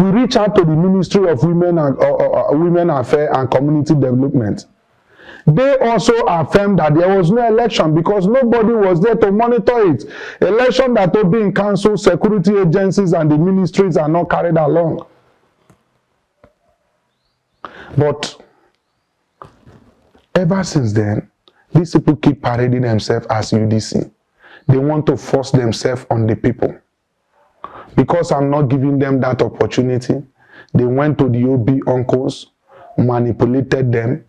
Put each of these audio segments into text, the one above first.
We reach out to the Ministry of Women and Women Affairs and Community Development. They also affirmed that there was no election because nobody was there to monitor it. Election that will be in council, security agencies and the ministries are not carried along. But ever since then, these people keep parading themselves as UDC. They want to force themselves on the people. Because I'm not giving them that opportunity, they went to the OB uncles, manipulated them,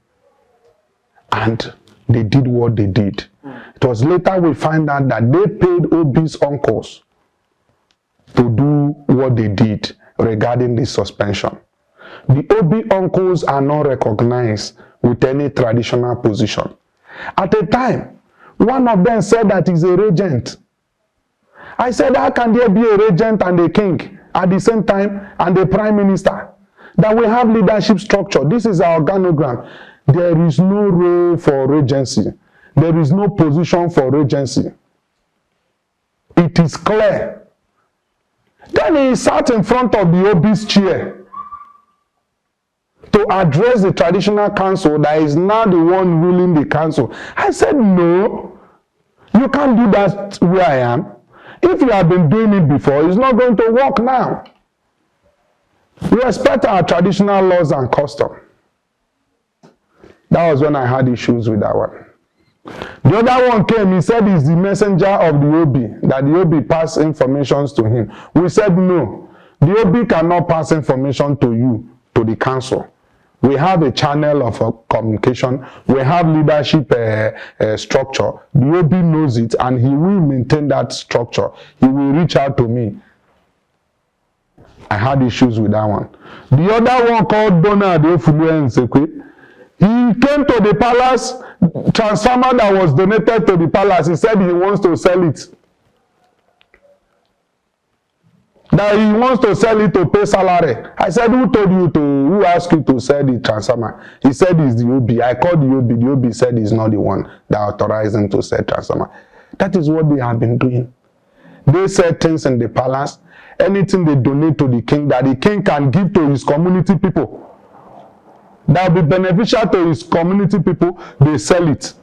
and they did what they did. It was later we find out that they paid OB's uncles to do what they did regarding this suspension. The OB uncles are not recognized with any traditional position. At the time, one of them said that he's a regent. I said, how can there be a regent and a king at the same time and a prime minister? That we have leadership structure. This is our organogram. There is no role for regency. There is no position for regency. It is clear. Then he sat in front of the OB's chair to address the traditional council that is now the one ruling the council. I said, no, you can't do that where I am. If you have been doing it before, it's not going to work now. We respect our traditional laws and custom. That was when I had issues with that one. The other one came, he said he's the messenger of the OB, that the OB passed information to him. We said no, the OB cannot pass information to you, to the council. We have a channel of communication. We have leadership structure. The OB knows it and he will maintain that structure. He will reach out to me. I had issues with that one. The other one called Donald Efulu-Nsekwe, he came to the palace, transformer that was donated to the palace, he said he wants to sell it. That he wants to sell it to pay salary. I said, who asked you to sell the transformer? He said it's the OB. I called the OB. The OB said he's not the one that authorized him to sell transformer. That is what they have been doing. They sell things in the palace, anything they donate to the king, that the king can give to his community people, that will be beneficial to his community people, they sell it.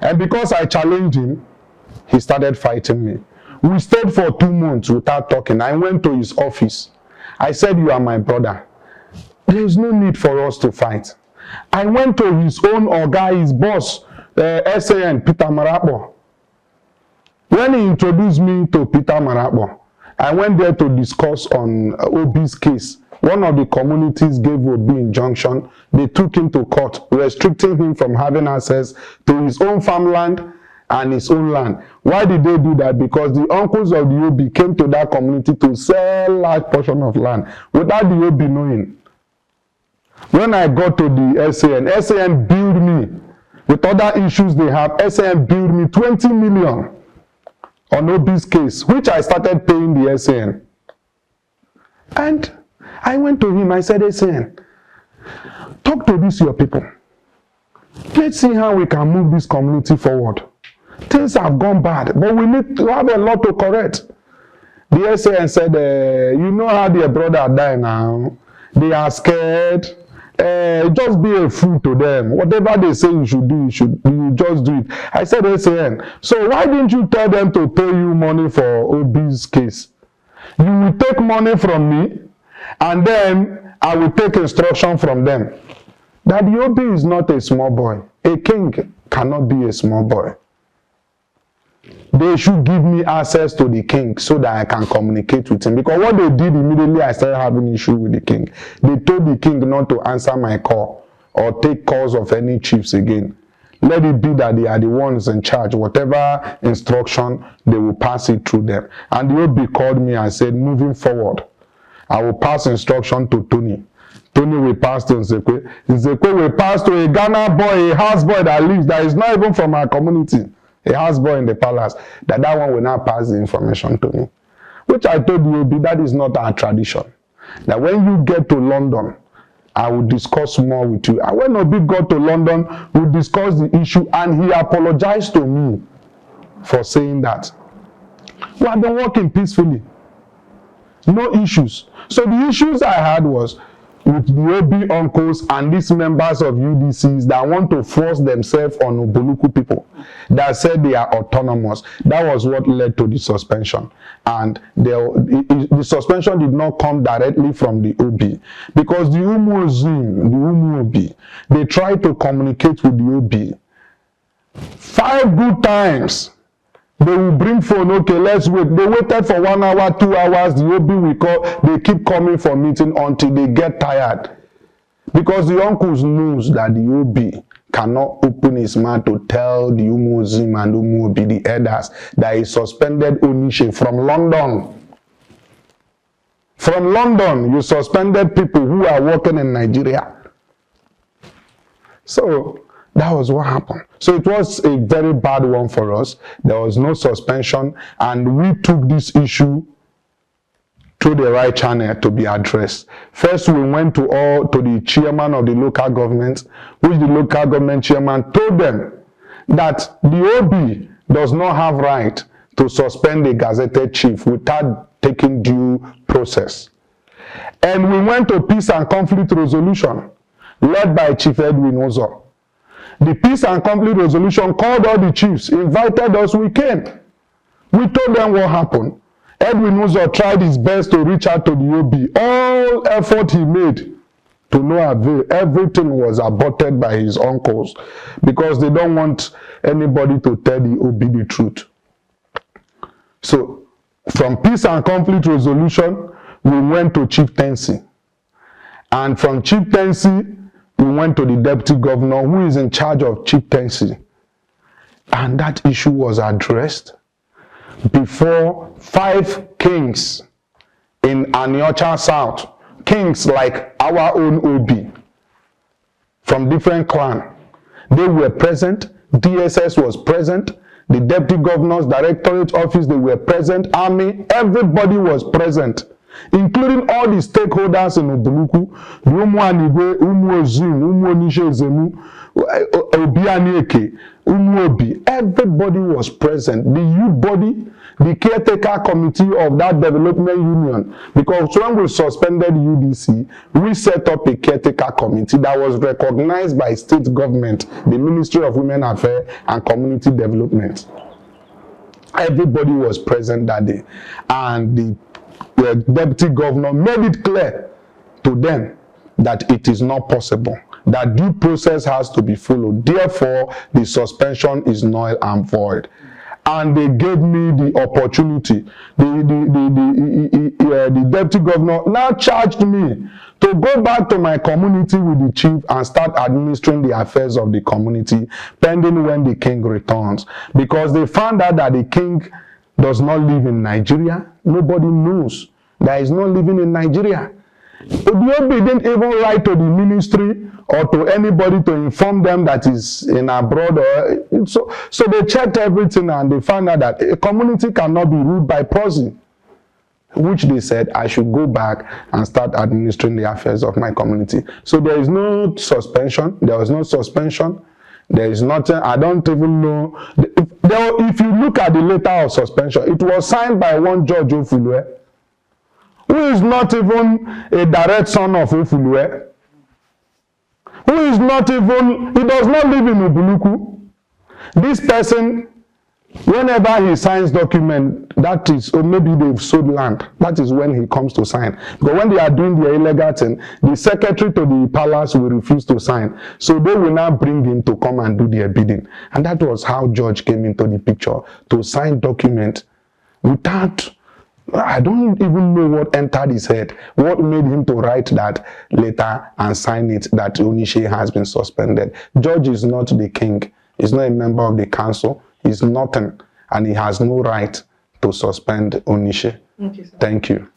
And because I challenged him, he started fighting me. We stayed for 2 months without talking. I went to his office. I said, you are my brother. There is no need for us to fight. I went to his own Oga, his boss, SAN, Peter Marapo. When he introduced me to Peter Marapo, I went there to discuss on OB's case. One of the communities gave OB injunction. They took him to court, restricting him from having access to his own farmland and his own land. Why did they do that? Because the uncles of the OB came to that community to sell a large portion of land without the OB knowing. When I got to the SAN billed me with other issues they have. SAN billed me 20 million on OB's case, which I started paying the SAN. And I went to him, I said, SAN, talk to these your people. Let's see how we can move this community forward. Things have gone bad, but we need to have a lot to correct. The SAN said, you know how their brother died now. They are scared. Just be a fool to them. Whatever they say you should do, you just do it. I said, SAN, so why didn't you tell them to pay you money for OB's case? You will take money from me, and then I will take instruction from them. That the OB is not a small boy. A king cannot be a small boy. They should give me access to the king so that I can communicate with him. Because what they did immediately, I started having issue with the king. They told the king not to answer my call or take calls of any chiefs again. Let it be that they are the ones in charge. Whatever instruction, they will pass it through them. And the OB called me and said, moving forward, I will pass instruction to Tony. Tony will pass to Nsekwe. Nsekwe will pass to a Ghana boy, a house boy that is not even from our community. A houseboy in the palace, that one will now pass the information to me. Which I told you, that is not our tradition. That when you get to London, I will discuss more with you. And when Obi got to London, we discussed the issue and he apologized to me for saying that. We have been working peacefully. No issues. So the issues I had was with the OB uncles and these members of UDCs that want to force themselves on Ubulu-Uku people that said they are autonomous. That was what led to the suspension. And the suspension did not come directly from the OB because the Umu OB, they tried to communicate with the OB 5 good times. They will bring phone, okay, let's wait. They waited for 1 hour, 2 hours. The OB will call. They keep coming for meeting until they get tired. Because the uncles knows that the OB cannot open his mouth to tell the Umuzim and Umuobi, the elders, that he suspended Onishe from London. From London, you suspended people who are working in Nigeria. So that was what happened. So it was a very bad one for us. There was no suspension, and we took this issue to the right channel to be addressed. First, we went to the chairman of the local government, which the local government chairman told them that the OB does not have right to suspend a gazetted chief without taking due process. And we went to peace and conflict resolution, led by Chief Edwin Ozo. The peace and conflict resolution called all the chiefs, invited us, we came. We told them what happened. Edwin Uzo tried his best to reach out to the OB. All effort he made to no avail. Everything was aborted by his uncles because they don't want anybody to tell the OB the truth. So from peace and conflict resolution, we went to chieftaincy. And from chieftaincy, we went to the deputy governor who is in charge of chieftaincy. And that issue was addressed before 5 kings in Aniocha South. Kings like our own OB from different clans. They were present. DSS was present. The deputy governor's directorate office, they were present. Army, everybody was present, including all the stakeholders in Ubulu-Uku, the Umuanigwe, Umuozim, Umuonishe, Obianieke, Umuobi. Everybody was present. The youth body, the caretaker committee of that development union, because when we suspended UDC, we set up a caretaker committee that was recognized by state government, the Ministry of Women Affairs and Community Development. Everybody was present that day, and the deputy governor made it clear to them that it is not possible, that due process has to be followed. Therefore, the suspension is null and void. And they gave me the opportunity. The deputy governor now charged me to go back to my community with the chief and start administering the affairs of the community pending when the king returns. Because they found out that the king does not live in Nigeria. Nobody knows that he's not living in Nigeria. The OB didn't even write to the ministry or to anybody to inform them that he's in abroad. So they checked everything and they found out that a community cannot be ruled by proxy, which they said I should go back and start administering the affairs of my community. So there is no suspension. There was no suspension. There is nothing. I don't even know. If you look at the letter of suspension, it was signed by one Judge Ofulue, who is not even a direct son of Ofulue, who is not even, he does not live in Ubulu-Uku. This person, whenever he signs document, that is, or maybe they've sold land, that is when he comes to sign. But when they are doing their illegal thing, the secretary to the palace will refuse to sign. So they will now bring him to come and do their bidding. And that was how George came into the picture, to sign document without, I don't even know what entered his head, what made him to write that letter and sign it that Onishe has been suspended. George is not the king. He's not a member of the council. He's nothing. And he has no right to suspend Onishe. Okay, sir. Thank you.